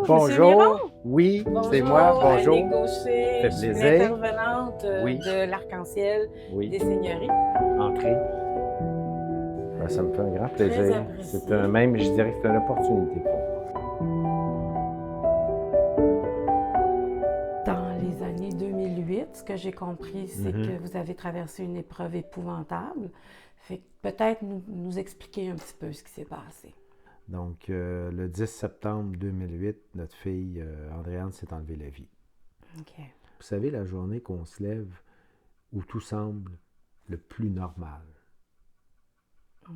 Bonjour, Oui, c'est bonjour, moi, bonjour. Annie Gaucher, Ça fait je suis plaisir. l'intervenante Oui. de l'Arc-en-Ciel Oui, des Seigneuries. entrez. Ben, ça me fait un grand Très plaisir. apprécié. Même, je dirais que c'est une opportunité pour moi. Dans les années 2008, ce que j'ai compris, c'est Mhm. que vous avez traversé une épreuve épouvantable. Fait que peut-être nous expliquer un petit peu ce qui s'est passé. Donc, le 10 septembre 2008, notre fille Andréane s'est enlevée la vie. OK. Vous savez, la journée qu'on se lève où tout semble le plus normal.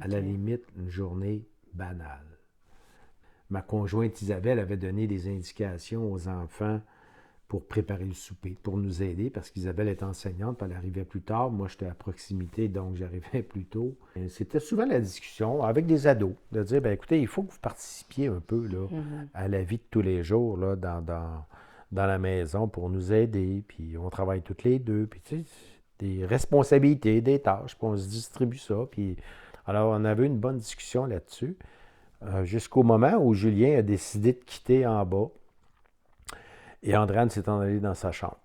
À la OK. limite, une journée banale. Ma conjointe Isabelle avait donné des indications aux enfants pour préparer le souper, pour nous aider, parce qu'Isabelle est enseignante, puis elle arrivait plus tard. Moi, j'étais à proximité, donc j'arrivais plus tôt. Et c'était souvent la discussion avec des ados, de dire, ben écoutez, il faut que vous participiez un peu là, à la vie de tous les jours là, dans la maison pour nous aider, puis on travaille toutes les deux, puis tu sais, des responsabilités, des tâches, puis on se distribue ça. Puis alors, on avait une bonne discussion là-dessus, jusqu'au moment où Julien a décidé de quitter en bas. Et Andréane s'est en allée dans sa chambre.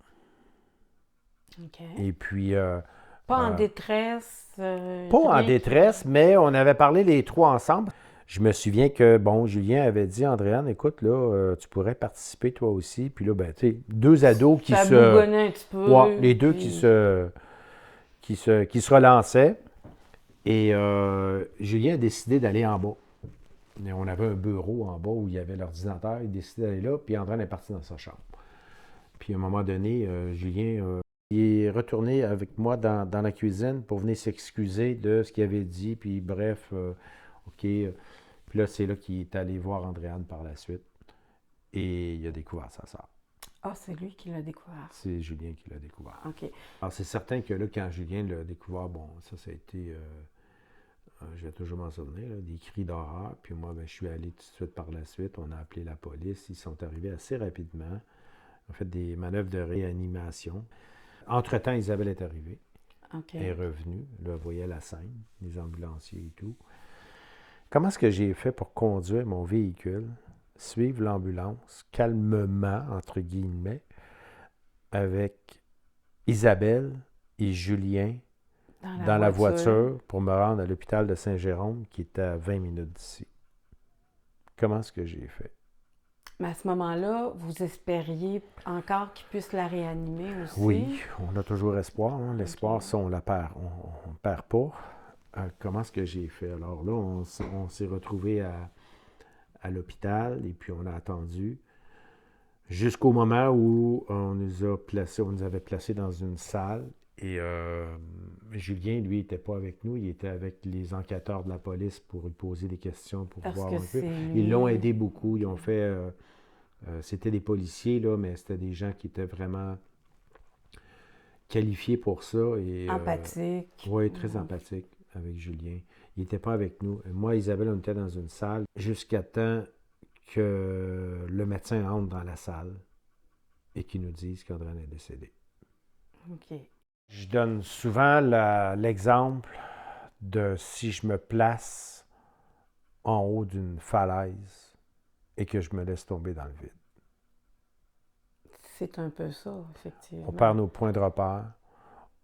OK. Et puis, Pas en détresse, pas en rien détresse, mais on avait parlé les trois ensemble. Je me souviens que, bon, Julien avait dit, Andréane, écoute, là, tu pourrais participer toi aussi. Puis là, ben, tu sais, deux ados qui ça se... bougonnait un petit Ouais, peu. les deux puis... qui se relançaient. Et Julien a décidé d'aller en bas. Et on avait un bureau en bas où il y avait l'ordinateur. Il a décidé d'aller là, puis Andréane est parti dans sa chambre. Puis à un moment donné, Julien il est retourné avec moi dans la cuisine pour venir s'excuser de ce qu'il avait dit. Puis bref, OK. Puis là, c'est là qu'il est allé voir Andréane par la suite. Et il a découvert sa sœur. Ah, c'est lui qui l'a découvert. C'est Julien qui l'a découvert. OK. Alors c'est certain que là, quand Julien l'a découvert, bon, ça a été, je vais toujours m'en souvenir, là, des cris d'horreur. Puis moi, ben, je suis allé tout de suite par la suite. On a appelé la police. Ils sont arrivés assez rapidement. On a fait des manœuvres de réanimation. Entre-temps, Isabelle est arrivée. OK. Elle est revenue. Là, elle voyait la scène, les ambulanciers et tout. Comment est-ce que j'ai fait pour conduire mon véhicule, suivre l'ambulance calmement, entre guillemets, avec Isabelle et Julien dans la voiture pour me rendre à l'hôpital de Saint-Jérôme, qui était à 20 minutes d'ici? Comment est-ce que j'ai fait? Mais à ce moment-là, vous espériez encore qu'il puisse la réanimer aussi? Oui, on a toujours espoir. Hein. L'espoir, OK. ça, on la perd. On ne perd pas. Comment est-ce que j'ai fait? Alors là, on s'est retrouvés à l'hôpital et puis on a attendu jusqu'au moment où on nous avait placés dans une salle. Et Julien, lui, n'était pas avec nous. Il était avec les enquêteurs de la police pour lui poser des questions, pour Parce voir que un peu. c'est Ils l'ont lui. aidé beaucoup. Ils ont fait... c'était des policiers, là, mais c'était des gens qui étaient vraiment qualifié pour ça. Et, Empathique. oui, très empathique avec Julien. Il n'était pas avec nous. Moi et Isabelle, on était dans une salle jusqu'à temps que le médecin entre dans la salle et qu'il nous dise qu'Andréane est décédée. OK. Je donne souvent l'exemple de si je me place en haut d'une falaise et que je me laisse tomber dans le vide. C'est un peu ça, effectivement. On perd nos points de repère,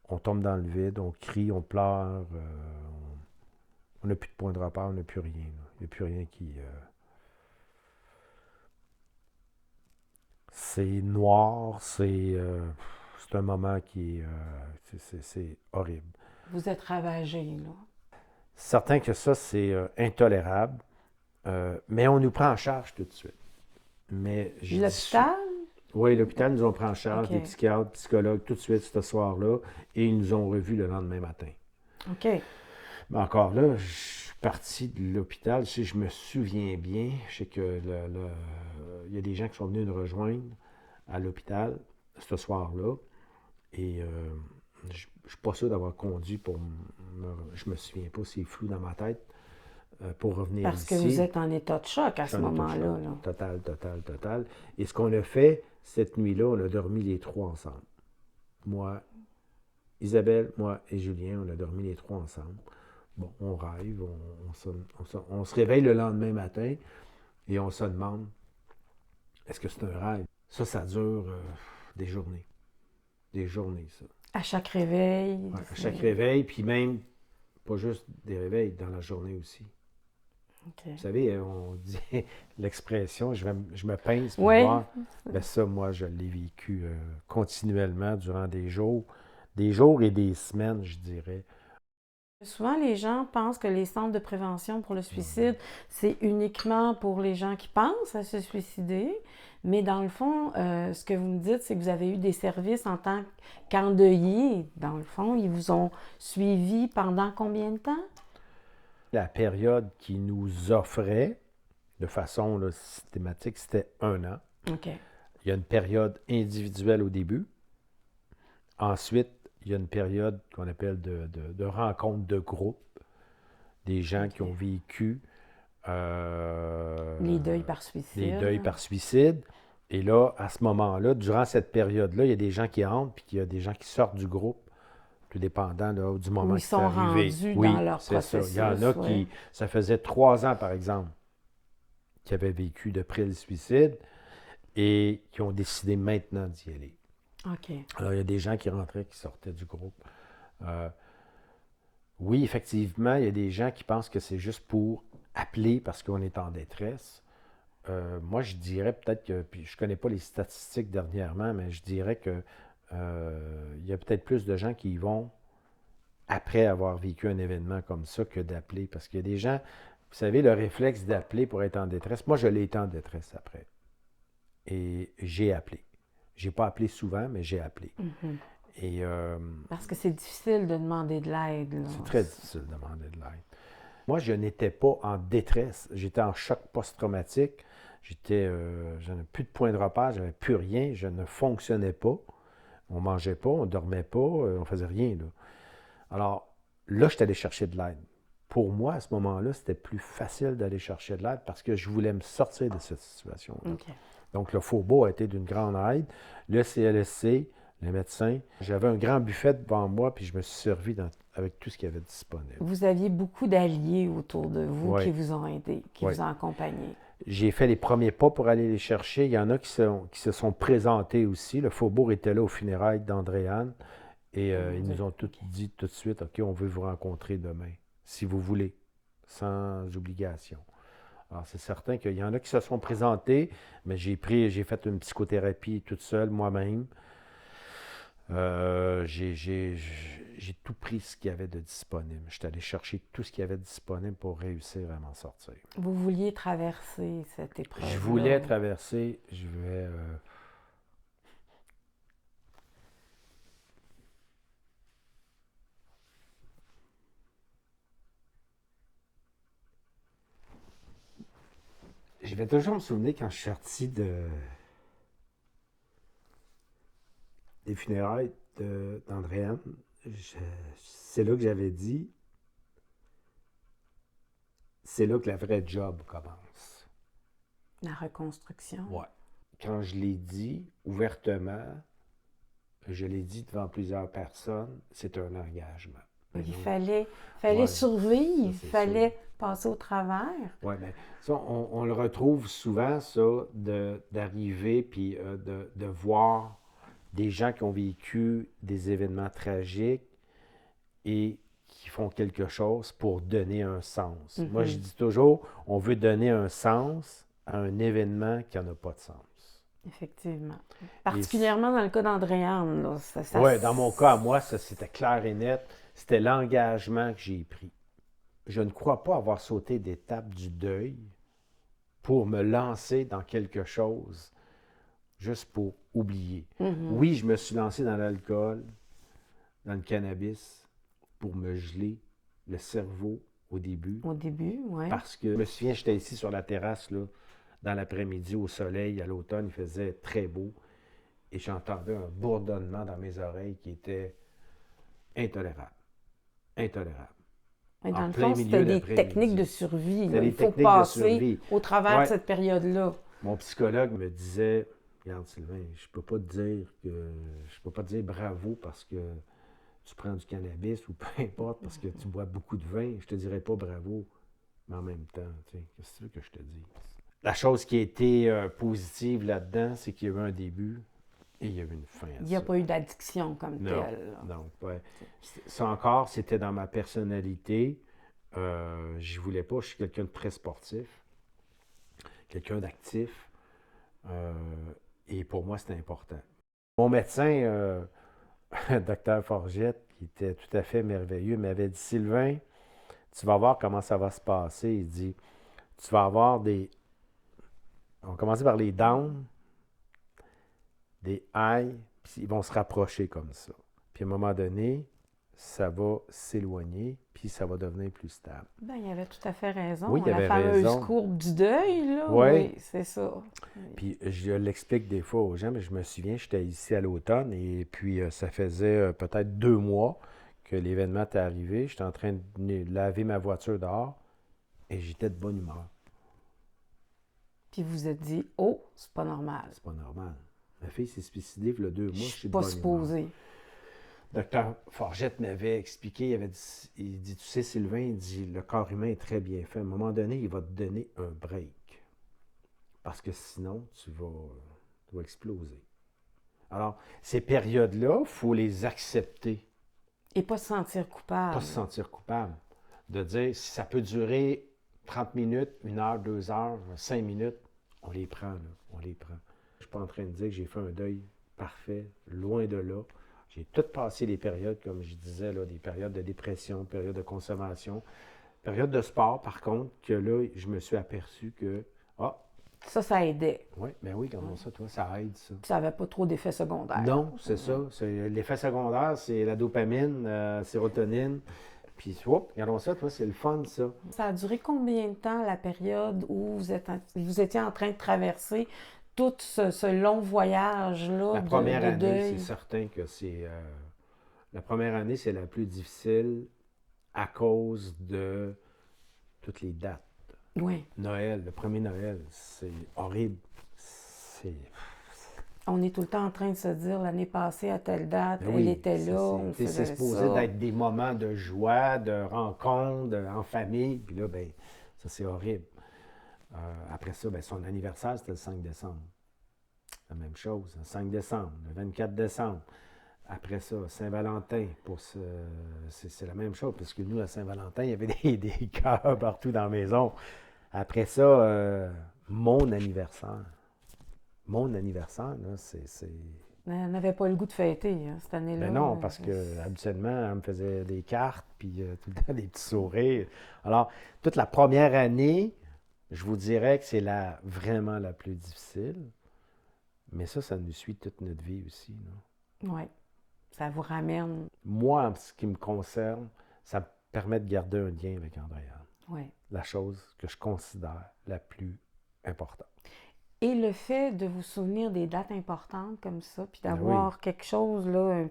on tombe dans le vide, on crie, on pleure, on n'a plus de point de repère, on n'a plus rien. Il n'y a plus rien qui... c'est noir, c'est un moment qui est... c'est horrible. Vous êtes ravagé, là. Certain que ça, c'est intolérable, mais on nous prend en charge tout de suite. Mais L'hôpital? Oui, l'hôpital nous ont pris en charge, OK. des psychiatres, psychologues, tout de suite ce soir-là, et ils nous ont revus le lendemain matin. OK. Mais encore là, je suis parti de l'hôpital, si je me souviens bien, je sais que il y a des gens qui sont venus nous rejoindre à l'hôpital ce soir-là, et je ne suis pas sûr d'avoir conduit pour je me souviens pas, c'est flou dans ma tête, pour revenir Parce ici. que vous êtes en état de choc à ce moment-là. Là. Total, total, total. Et ce qu'on a fait, cette nuit-là, on a dormi les trois ensemble. Moi, Isabelle, moi et Julien, on a dormi les trois ensemble. Bon, on rêve, on se réveille le lendemain matin et on se demande, Est-ce que c'est un rêve? Ça dure des journées. Des journées, ça. À chaque réveil? Ouais, à chaque réveil, puis même, pas juste des réveils, dans la journée aussi. OK. Vous savez, on dit l'expression, je me pince pour Oui. voir. Ben ça, moi, je l'ai vécu continuellement durant des jours et des semaines, je dirais. Souvent, les gens pensent que les centres de prévention pour le suicide, c'est uniquement pour les gens qui pensent à se suicider. Mais dans le fond, ce que vous me dites, c'est que vous avez eu des services en tant qu'endeuillé. Dans le fond, ils vous ont suivi pendant combien de temps? La période qu'ils nous offrait de façon là, systématique, c'était 1 an. OK. Il y a une période individuelle au début. Ensuite, il y a une période qu'on appelle de rencontre de groupe. Des gens OK. qui ont vécu Les deuils par suicide. des deuils par suicide. Et là, à ce moment-là, durant cette période-là, il y a des gens qui entrent, puis il y a des gens qui sortent du groupe, tout dépendant là, du moment Où ils qui c'est sont arrivé. rendus Oui, dans leur c'est ça. processus. Il y en a ouais. qui, ça faisait 3 ans, par exemple, qui avaient vécu de près le suicide et qui ont décidé maintenant d'y aller. OK. Alors, il y a des gens qui rentraient, qui sortaient du groupe. Oui, effectivement, il y a des gens qui pensent que c'est juste pour appeler parce qu'on est en détresse. Moi, je dirais peut-être que, puis je ne connais pas les statistiques dernièrement, mais je dirais que il y a peut-être plus de gens qui y vont après avoir vécu un événement comme ça que d'appeler. Parce qu'il y a des gens, vous savez, le réflexe d'appeler pour être en détresse. Moi, je l'ai été en détresse après. Et j'ai appelé. J'ai pas appelé souvent, mais j'ai appelé. Mhm. Et Parce que c'est difficile de demander de l'aide. Là. c'est très difficile de demander de l'aide. Moi, je n'étais pas en détresse. J'étais en choc post-traumatique. Je n'avais plus de point de repère, je n'avais plus rien. Je ne fonctionnais pas. On mangeait pas, on dormait pas, on faisait rien. Là. Alors, là, je suis allé chercher de l'aide. Pour moi, à ce moment-là, c'était plus facile d'aller chercher de l'aide parce que je voulais me sortir de cette situation-là. OK. Donc, le Faubourg a été d'une grande aide. Le CLSC, les médecins. J'avais un grand buffet devant moi, puis je me suis servi avec tout ce qu'il y avait disponible. Vous aviez beaucoup d'alliés autour de vous Oui. qui vous ont aidé, qui Oui. vous ont accompagné. J'ai fait les premiers pas pour aller les chercher. Il y en a qui se sont présentés aussi. Le Faubourg était là aux funérailles d'Andréane. Et ils nous ont tout dit tout de suite, OK, on veut vous rencontrer demain, si vous voulez, sans obligation. Alors, c'est certain qu'il y en a qui se sont présentés, mais j'ai fait une psychothérapie toute seule, moi-même. J'ai tout pris ce qu'il y avait de disponible. Je suis allé chercher tout ce qu'il y avait de disponible pour réussir à m'en sortir. Vous vouliez traverser cette épreuve. Je voulais traverser, je vais... Je vais toujours me souvenir quand je suis sorti des funérailles d'Andréane, c'est là que j'avais dit, c'est là que la vraie job commence. La reconstruction. Ouais. Quand je l'ai dit ouvertement, je l'ai dit devant plusieurs personnes, c'est un engagement. Il Donc, fallait ouais, survivre, ça, il fallait passer au travers. oui, mais ça, on le retrouve souvent, ça, d'arriver puis de voir des gens qui ont vécu des événements tragiques et qui font quelque chose pour donner un sens. Moi, je dis toujours, on veut donner un sens à un événement qui n'a pas de sens. Effectivement. Particulièrement dans le cas d'Andréane. Oui, dans mon cas, à moi, ça c'était clair et net. C'était l'engagement que j'ai pris. Je ne crois pas avoir sauté d'étape du deuil pour me lancer dans quelque chose juste pour oublier. Oui, je me suis lancé dans l'alcool, dans le cannabis, pour me geler le cerveau au début. Au début, oui. Parce que je me souviens, j'étais ici sur la terrasse, là, dans l'après-midi, au soleil, à l'automne, il faisait très beau. Et j'entendais un bourdonnement dans mes oreilles qui était intolérable. Intolérable. Mais dans En le plein fond, milieu c'était des d'après-midi. techniques de survie. C'était des Il faut techniques de passer survie. au travers Ouais. de cette période-là. Mon psychologue me disait, regarde Sylvain, je peux pas te dire bravo parce que tu prends du cannabis ou peu importe parce que tu bois beaucoup de vin, je te dirais pas bravo, mais en même temps, tu sais, qu'est-ce que tu veux que je te dise? La chose qui a été positive là-dedans, c'est qu'il y a eu un début et il y a eu une fin à Il n'y a ça. pas eu d'addiction comme Non, telle. Là. non. Ouais. Ça encore, c'était dans ma personnalité. Je voulais pas. Je suis quelqu'un de très sportif, quelqu'un d'actif. Euh, et pour moi, c'était important. Mon médecin, docteur Forgette, qui était tout à fait merveilleux, m'avait dit, Sylvain, tu vas voir comment ça va se passer. Il dit, tu vas avoir des... On va commencer par les downs, des highs, puis ils vont se rapprocher comme ça. Puis à un moment donné, ça va s'éloigner, puis ça va devenir plus stable. Ben, il avait tout à fait raison. Oui, il La avait fameuse raison. courbe du deuil, là. Oui. Oui, c'est ça. Puis je l'explique des fois aux gens, mais je me souviens, j'étais ici à l'automne et puis ça faisait peut-être 2 mois que l'événement était arrivé. J'étais en train de laver ma voiture dehors et j'étais de bonne humeur. Puis vous vous êtes dit, oh, c'est pas normal. C'est pas normal. Ma fille s'est suicidée il y a 2 mois, Je je suis suis de pas bonne humeur. supposée. Docteur Forgette m'avait expliqué, il dit, tu sais, Sylvain, il dit, le corps humain est très bien fait. À un moment donné, il va te donner un break. Parce que sinon, tu vas exploser. Alors, ces périodes-là, il faut les accepter. Et pas se sentir coupable. Pas se sentir coupable. De dire, si ça peut durer 30 minutes, 1 heure, 2 heures, 5 minutes, on les prend, là. On les prend. Je ne suis pas en train de dire que j'ai fait un deuil parfait, loin de là. J'ai tout passé les périodes, comme je disais, là, des périodes de dépression, périodes de consommation, périodes de sport, par contre, que là, je me suis aperçu que, Ça aidait. oui, ben oui, comment ça, toi, ça aide, ça. Puis ça n'avait pas trop d'effets secondaires. Non, c'est ça. L'effet secondaire, c'est la dopamine, sérotonine. Puis, regardons ça, toi, c'est le fun, ça. Ça a duré combien de temps, la période où vous étiez en train de traverser tout ce long voyage-là La première de année, deuil? c'est certain que c'est... la première année, c'est la plus difficile à cause de toutes les dates. Oui. Noël, le premier Noël, c'est horrible. C'est... On est tout le temps en train de se dire, l'année passée, à telle date, Ben elle oui, était là, on c'est faisait supposé ça. d'être des moments de joie, de rencontre, en famille. Puis là, ben, ça, c'est horrible. Après ça, ben, son anniversaire, c'était le 5 décembre. La même chose, le 5 décembre, le 24 décembre. Après ça, Saint-Valentin, c'est la même chose, parce que nous, à Saint-Valentin, il y avait des cœurs partout dans la maison. Après ça, mon anniversaire. Mon anniversaire, là, c'est... Elle n'avait pas le goût de fêter hein, cette année-là. Ben non, parce que habituellement, elle me faisait des cartes, puis tout le temps des petits sourires. Alors, toute la première année, je vous dirais que c'est vraiment la plus difficile. Mais ça nous suit toute notre vie aussi, là. Oui, ça vous ramène. Moi, en ce qui me concerne, ça me permet de garder un lien avec Andréane. Oui. La chose que je considère la plus importante. Et le fait de vous souvenir des dates importantes comme ça, puis Ben d'avoir quelque chose, là,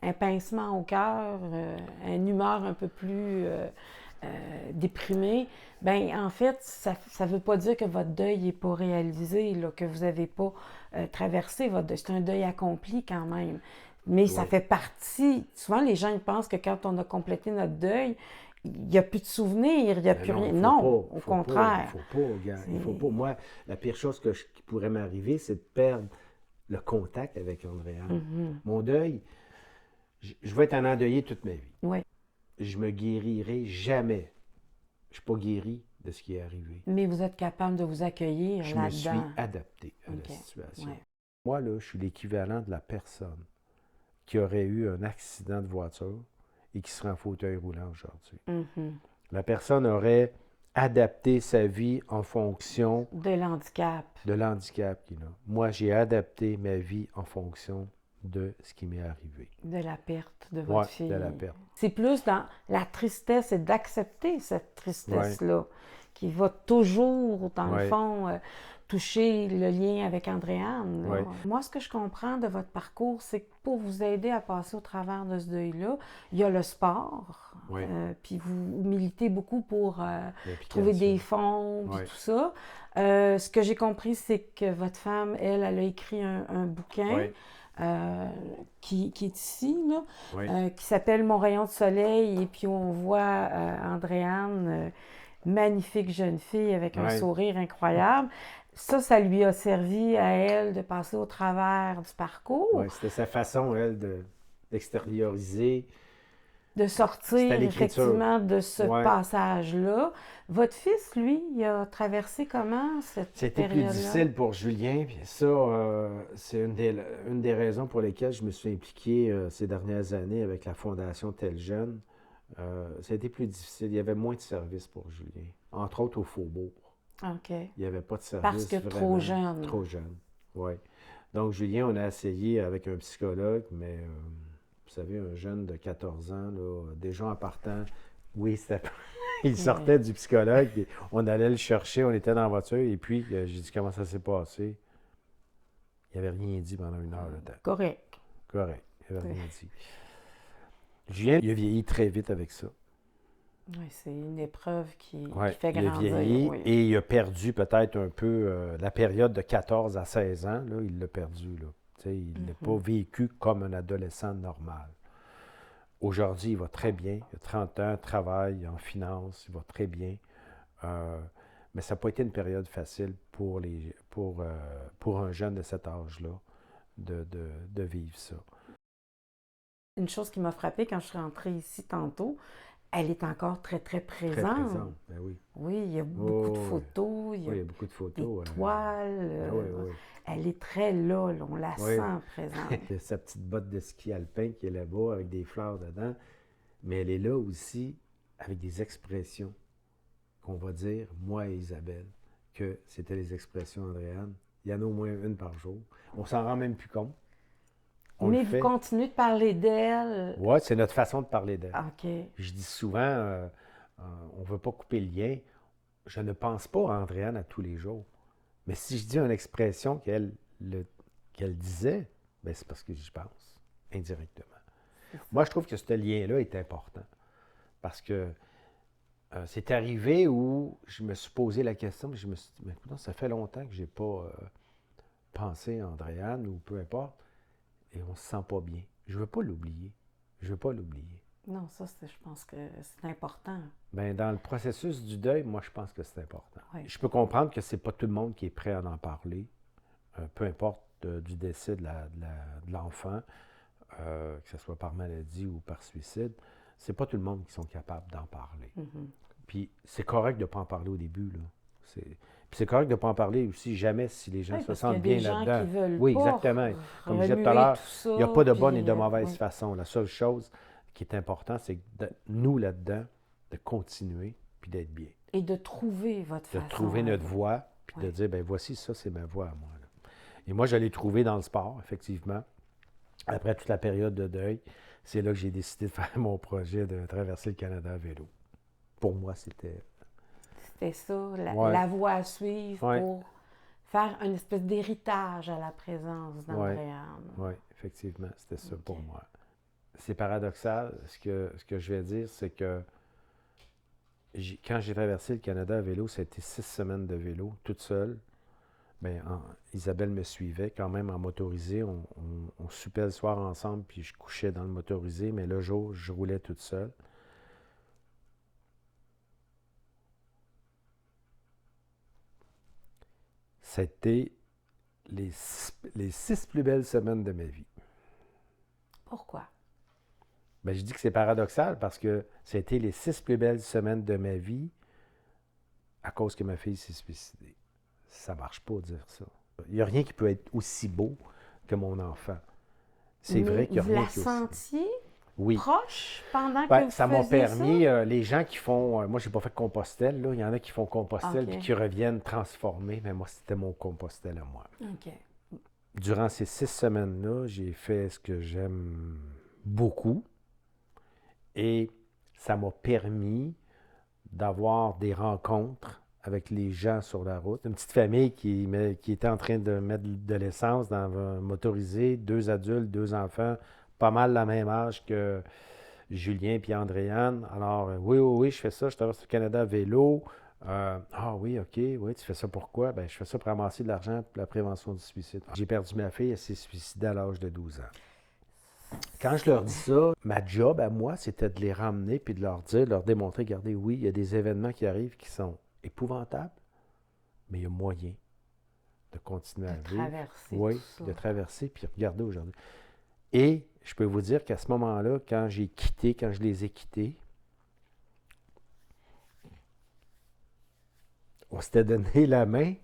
un pincement au cœur, une humeur un peu plus déprimée, bien, en fait, ça ne veut pas dire que votre deuil n'est pas réalisé, là, que vous n'avez pas traversé votre deuil. C'est un deuil accompli quand même. Mais ça Oui. fait partie. Souvent, les gens ils pensent que quand on a complété notre deuil, il n'y a plus de souvenirs, il n'y a Ben plus non, rien. il faut Non, pas, au faut pas, contraire. il faut pas, gars, il faut pas. Moi, la pire chose qui pourrait m'arriver, c'est de perdre le contact avec Andréane. Mhm. Mon deuil, je vais être un endeuillé toute ma vie. Oui. Je me guérirai jamais. Je ne suis pas guéri de ce qui est arrivé. Mais vous êtes capable de vous accueillir Je me suis là-dedans. adapté à OK. la situation. Ouais. Moi, là, je suis l'équivalent de la personne qui aurait eu un accident de voiture et qui serait en fauteuil roulant aujourd'hui. Mhm. La personne aurait adapté sa vie en fonction De l'handicap. de l'handicap qu'il a. Moi, j'ai adapté ma vie en fonction de ce qui m'est arrivé. De la perte de Ouais, votre fille. de la perte. C'est plus dans la tristesse et d'accepter cette tristesse-là qui va toujours, dans le Ouais. fond, toucher le lien avec Andréane. Là. Ouais. Moi, ce que je comprends de votre parcours, c'est que pour vous aider à passer au travers de ce deuil-là, il y a le sport. Ouais. Puis vous militez beaucoup pour L'implication. trouver des fonds, puis Ouais. tout ça. Ce que j'ai compris, c'est que votre femme, elle a écrit un bouquin. Ouais. Qui est ici, là, Ouais. qui s'appelle Mon rayon de soleil, et puis on voit Andréane magnifique jeune fille avec un Ouais. sourire incroyable. Ça lui a servi à elle de passer au travers du parcours, Ouais, c'était sa façon, elle, d'extérioriser. de C'était sortir l'écriture. effectivement de ce Ouais. passage-là. Votre fils, lui, il a traversé comment cette C'était plus période-là? difficile pour Julien, puis ça, c'est une des raisons pour lesquelles je me suis impliqué ces dernières années avec la Fondation Tel Jeune. Ça a été plus difficile. Il y avait moins de services pour Julien, entre autres au Faubourg. OK. Il n'y avait pas de Parce service que vraiment. trop jeune. Trop jeune, oui. Donc, Julien, on a essayé avec un psychologue, mais vous savez, un jeune de 14 ans, là, déjà en partant, oui, c'était... il sortait du psychologue, puis on allait le chercher, on était dans la voiture, et puis j'ai dit comment ça s'est passé. Il n'avait rien dit pendant 1 heure de temps. Correct. Correct, il n'avait rien dit. Julien, il a vieilli très vite avec ça. Oui, c'est une épreuve qui Ouais, fait il a grandir. vieilli Oui. et il a perdu peut-être un peu la période de 14 à 16 ans, là, il l'a perdu. Là. Tu sais, il n'a pas vécu comme un adolescent normal. Aujourd'hui, il va très bien. Il a 30 ans, travaille en finance, il va très bien. Mais ça n'a pas été une période facile pour un jeune de cet âge-là de vivre ça. Une chose qui m'a frappée quand je suis rentrée ici tantôt, elle est encore très, très Très présente. présente, ben oui. Oui, il y a beaucoup de oui. photos, il y Oui, il y a a beaucoup de des photos. toiles. Oui, oui. Elle est très là, on la Oui. sent présente. Il y a sa petite botte de ski alpin qui est là-bas avec des fleurs dedans. Mais elle est là aussi avec des expressions qu'on va dire, moi et Isabelle, que c'était les expressions Andréane. Il y en a au moins une par jour. On s'en rend même plus compte. On Mais le vous fait. continuez de parler d'elle. Oui, c'est notre façon de parler d'elle. OK. Je dis souvent, on ne veut pas couper le lien. Je ne pense pas à Andréane à tous les jours. Mais si je dis une expression qu'elle disait, ben c'est parce que j'y pense, indirectement. Moi, je trouve que ce lien-là est important. Parce que c'est arrivé où je me suis posé la question, mais je me suis dit, mais écoute, ça fait longtemps que je n'ai pas pensé à Andréane ou peu importe, et on ne se sent pas bien. Je ne veux pas l'oublier. Je ne veux pas l'oublier. Non, ça, je pense que c'est important. Bien, dans le processus du deuil, moi, je pense que c'est important. Oui. Je peux comprendre que c'est pas tout le monde qui est prêt à en parler, peu importe du décès de l'enfant, que ce soit par maladie ou par suicide. C'est pas tout le monde qui sont capables d'en parler. Puis c'est correct de ne pas en parler au début, là. Puis c'est correct de ne pas en parler aussi jamais si les gens Oui, se parce sentent qu'il y a bien des gens là-dedans. qui veulent Oui, pas exactement. Comme je disais tout à remuer l'heure, tout ça, il n'y a pas de bonne puis, et de mauvaise oui. façon. La seule chose qui est importante, c'est nous là-dedans, de continuer puis d'être bien. Et de trouver votre De façon. trouver à notre vous. voie puis de dire, ben voici, ça, c'est ma voie à moi. Là. Et moi, je l'ai trouvé dans le sport, effectivement. Après toute la période de deuil, c'est là que j'ai décidé de faire mon projet de traverser le Canada à vélo. Pour moi, c'était... C'était ça, Ouais. la voie à suivre Ouais. pour faire une espèce d'héritage à la présence d'Andréane. Oui, effectivement, c'était ça pour Ok. moi. C'est paradoxal. Ce que je vais dire, c'est que quand j'ai traversé le Canada à vélo, ça a été 6 semaines de vélo, toute seule. Bien, Isabelle me suivait quand même en motorisé. On soupait le soir ensemble, puis je couchais dans le motorisé, mais le jour, je roulais toute seule. C'était les 6 plus belles semaines de ma vie. Pourquoi? Bien, je dis que c'est paradoxal parce que c'était les 6 plus belles semaines de ma vie à cause que ma fille s'est suicidée. Ça marche pas de dire ça. Il n'y a rien qui peut être aussi beau que mon enfant. C'est vrai qu'il n'y a vous rien la qui est aussi beau. sentiez Oui. proche pendant Ben, que vous ça m'a faisiez permis, les gens qui font, moi j'ai pas fait Compostelle, là. Il y en a qui font Compostelle Ok. puis qui reviennent transformés, mais moi c'était mon Compostelle à moi. ça? OK. Durant ces 6 semaines-là, j'ai fait ce que j'aime beaucoup et ça m'a permis d'avoir des rencontres avec les gens sur la route. Une petite famille qui était en train de mettre de l'essence dans un motorisé, 2 adultes, 2 enfants, pas mal la même âge que Julien et Andréane. Alors, oui, je fais ça, je traverse le Canada à vélo. Ah oui, OK, oui, tu fais ça pourquoi? Bien, je fais ça pour ramasser de l'argent pour la prévention du suicide. J'ai perdu ma fille, elle s'est suicidée à l'âge de 12 ans. Quand je leur dis ça, ma job à moi, c'était de les ramener puis de leur dire, de leur démontrer, regardez, oui, il y a des événements qui arrivent qui sont épouvantables, mais il y a moyen de continuer à De vivre. traverser Oui, tout puis ça. de traverser, puis regardez aujourd'hui. Et je peux vous dire qu'à ce moment-là, quand je les ai quittés, on s'était donné la main,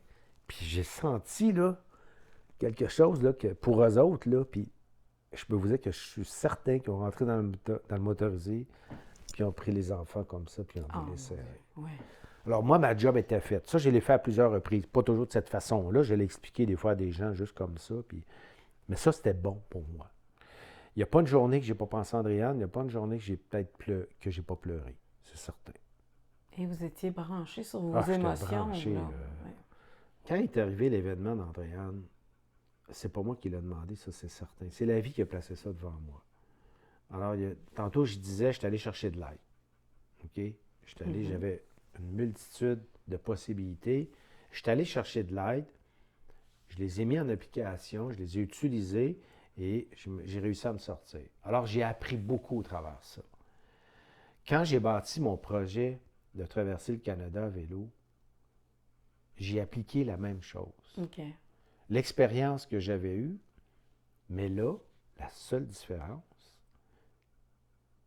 puis j'ai senti là, quelque chose là, que pour eux autres, là, puis je peux vous dire que je suis certain qu'ils ont rentré dans le motorisé, puis ont pris les enfants comme ça, puis ont Ah, les serrés. oui. Alors moi, ma job était faite. Ça, je l'ai fait à plusieurs reprises. Pas toujours de cette façon-là. Je l'ai expliqué des fois à des gens juste comme ça. Mais ça, c'était bon pour moi. Il n'y a pas une journée que je n'ai pas pensé à Andréane. Il n'y a pas une journée que j'ai que j'ai pas pleuré. C'est certain. Et vous étiez branché sur vos J'étais émotions, branché, là. là. Ouais. Quand est arrivé l'événement d'Andréane, c'est pas moi qui l'ai demandé, ça, c'est certain. C'est la vie qui a placé ça devant moi. Alors, tantôt, je disais, je suis allé chercher de l'aide. OK? J'avais une multitude de possibilités. Je suis allé chercher de l'aide. Je les ai mis en application, je les ai utilisés et j'ai réussi à me sortir. Alors, j'ai appris beaucoup au travers de ça. Quand j'ai bâti mon projet de traverser le Canada à vélo, j'ai appliqué la même chose. OK. L'expérience que j'avais eue, mais là, la seule différence,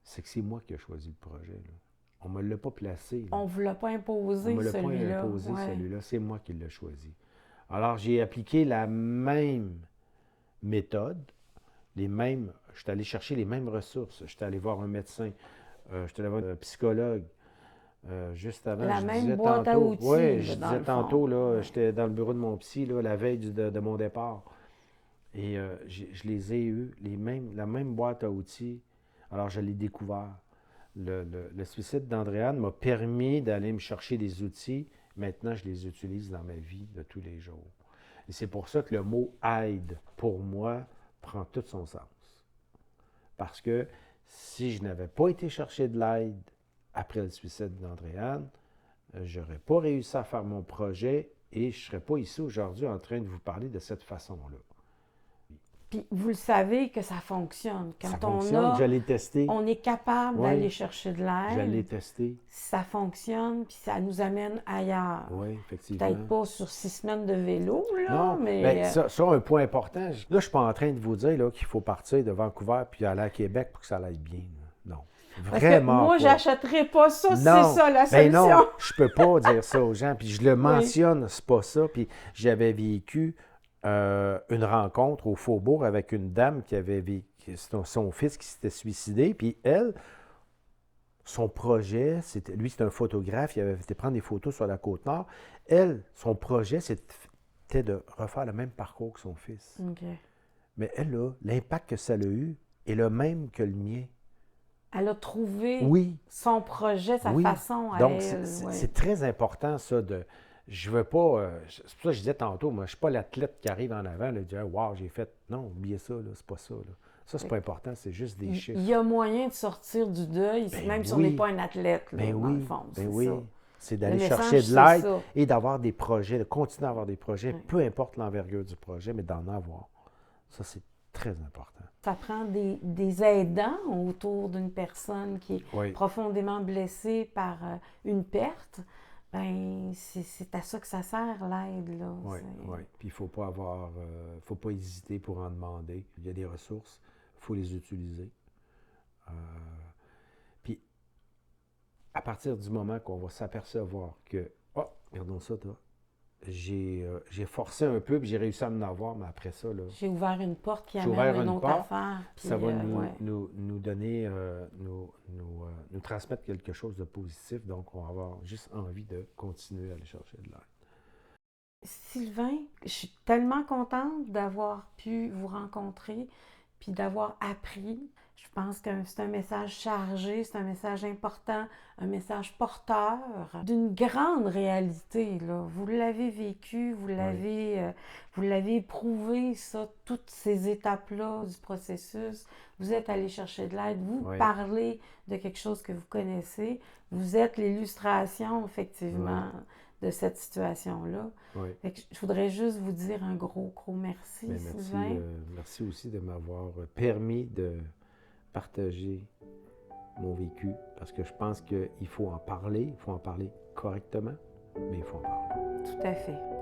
c'est que c'est moi qui ai choisi le projet. Là. On ne me l'a pas placé. Là. On ne vous l'a pas imposé, On ne me l'a pas celui-là. imposé, Ouais. celui-là. C'est moi qui l'ai choisi. Alors, j'ai appliqué la même méthode, je suis allé chercher les mêmes ressources. Je suis allé voir un médecin, je suis allé voir un psychologue. Juste avant, La je même disais boîte à tantôt, outils, oui, là, je dans disais le tantôt, fond. là, Ouais. j'étais dans le bureau de mon psy, là, la veille de mon départ. Et je les ai eus, la même boîte à outils. Alors, je l'ai découvert. Le suicide d'Andréane m'a permis d'aller me chercher des outils. Maintenant, je les utilise dans ma vie de tous les jours. Et c'est pour ça que le mot aide, pour moi, prend tout son sens. Parce que si je n'avais pas été chercher de l'aide après le suicide d'Andréane, je n'aurais pas réussi à faire mon projet et je ne serais pas ici aujourd'hui en train de vous parler de cette façon-là. Puis vous le savez que ça fonctionne. Ça Quand fonctionne, je l'ai testé. on est capable Oui, d'aller chercher de je l'ai l'aide, testé. ça fonctionne, puis ça nous amène ailleurs. Oui, effectivement. Peut-être pas sur 6 semaines de vélo, là, Non, mais... bien, ça, un point important. Là, je ne suis pas en train de vous dire là, qu'il faut partir de Vancouver puis aller à Québec pour que ça aille bien. Là. Non. Parce que Vraiment moi, pas. j'achèterais pas ça si Non. c'est ça la Ben solution. non, je peux pas dire ça aux gens. Puis je le Oui. mentionne, c'est pas ça. Puis j'avais vécu une rencontre au Faubourg avec une dame qui avait vécu son fils qui s'était suicidé. Puis elle, son projet, lui, c'est un photographe, il avait été prendre des photos sur la Côte-Nord. Elle, son projet, c'était de refaire le même parcours que son fils. OK. Mais elle, là, l'impact que ça a eu est le même que le mien. Elle a trouvé Oui, son projet, sa oui. façon à Donc, elle. c'est ouais. c'est très important, ça, de... Je veux pas... c'est pour ça que je disais tantôt, moi, je suis pas l'athlète qui arrive en avant, là, et dit « Wow, j'ai fait... » Non, oubliez ça, là, c'est pas ça, là. Ça, c'est pas important, c'est juste des chiffres. Il y a moyen de sortir du deuil, Ben même si on oui. n'est pas un athlète, là, Ben dans oui, le fond. ben c'est oui. ça. C'est Le d'aller message, chercher de c'est l'aide ça. et d'avoir des projets, de continuer à avoir des projets, Oui. peu importe l'envergure du projet, mais d'en avoir. Ça, c'est très important. Ça prend des aidants autour d'une personne qui est Oui. profondément blessée par une perte. Ben, c'est à ça que ça sert, l'aide, là. Oui, C'est- oui. Puis il ne faut pas faut pas hésiter pour en demander. Il y a des ressources, il faut les utiliser. Puis à partir du moment qu'on va s'apercevoir que, oh, regardons ça, toi, j'ai forcé un peu, puis j'ai réussi à m'en avoir, mais après ça, là, J'ai ouvert une porte qui J'ai amène ouvert une une autre porte, affaire. Puis, ça va ouais. nous donner, nous transmettre quelque chose de positif. Donc, on va avoir juste envie de continuer à aller chercher de l'aide. Sylvain, je suis tellement contente d'avoir pu vous rencontrer puis d'avoir appris. Je pense que c'est un message chargé, c'est un message important, un message porteur d'une grande réalité, là. Vous l'avez vécu, vous l'avez éprouvé, ça, toutes ces étapes-là du processus. Vous êtes allé chercher de l'aide, vous Oui. parlez de quelque chose que vous connaissez. Vous êtes l'illustration, effectivement, de cette situation-là. Oui. Fait que je voudrais juste vous dire un gros, gros merci, Mais merci, Sylvain. merci aussi de m'avoir permis de partager mon vécu, parce que je pense qu'il faut en parler correctement, mais il faut en parler. Tout à fait.